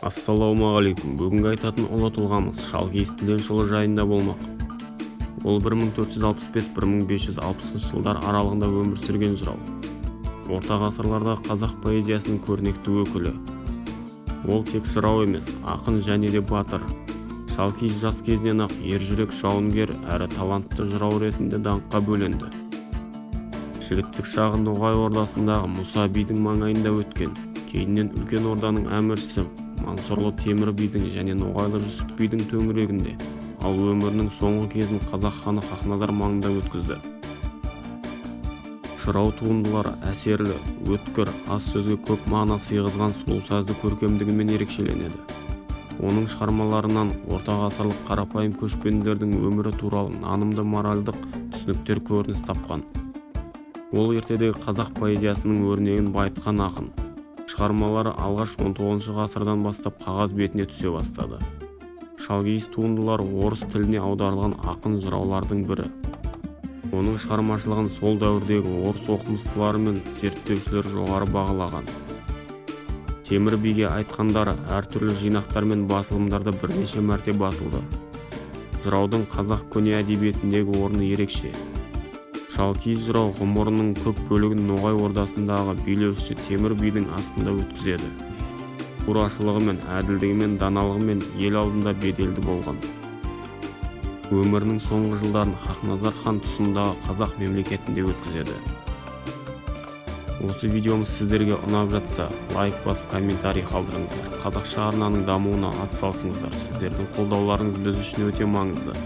Ассалаумағалейкум. Бүгінгі айтатын ұлы тұлғамыз Шалкиіз Тіленшұлы жайында болмақ. Ол 1465-1560 жылдар аралығында өмір сүрген жырау. Орта ғасырларда қазақ поэзиясының көрнекті өкілі. Ол тек жырау емес, ақын және де батыр. Шалкиіз жас кезінен ақ ержүрек жауынгер әрі талантты жырау ретінде даңққа бөленді. Жігіттік шағы Ноғай ордасындағы Мұса бидің маңайында өткен. Кейіннен үлкен орданың әміршісі Мансұрлы Темір бидің және Ноғайлы Жүсіп бидің төңірегінде, ал өмірінің соңғы кезін қазақ ханы Хақназар маңында өткізді. Жырау туындылары әсерлі, өткір, аз сөзге көп мағына сыйғызған сұлу сазды көркемдігімен ерекшеленеді. Оның шығармаларынан орта ғасырлық қарапайым көшпенділердің өмірі туралы нанымды моральдық түсініктер көрініс тапқан. Ол ертедегі қазақ поэзиясының өрнегін байытқан ақын. Шығармалары алғаш 19 ғасырдан бастап қағаз бетіне түсе бастады. Шалкиіз туындылары орыс тіліне аударылған ақын жыраулардың бірі. Оның шығармашылығын сол дәуірдегі орыс оқымыстылары мен зерттеушілер жоғары бағалаған. Темір биге айтқандары әртүрлі жинақтар мен басылымдарда бірнеше мәрте басылды. Жыраудың қазақ көне әдебиетіндегі орны ерекше. Шалкиіз жырау ғұмырының көп бөлігін Ноғай ордасындағы билеушісі Темір бидің астында өткізеді. Турашылығымен, әділдігімен, даналығымен ел алдында беделді болған. Өмірінің соңғы жылдарын Хақназар хан тұсындағы қазақ мемлекетінде өткізеді. Осы видеомыз сіздерге ұнап жатса, лайк басып комментарий қалдырыңыздар. Қазақша арнаның дамуына атсалысыңыздар. Сіздердің қолдауларыңыз біз үшін өте маңызды.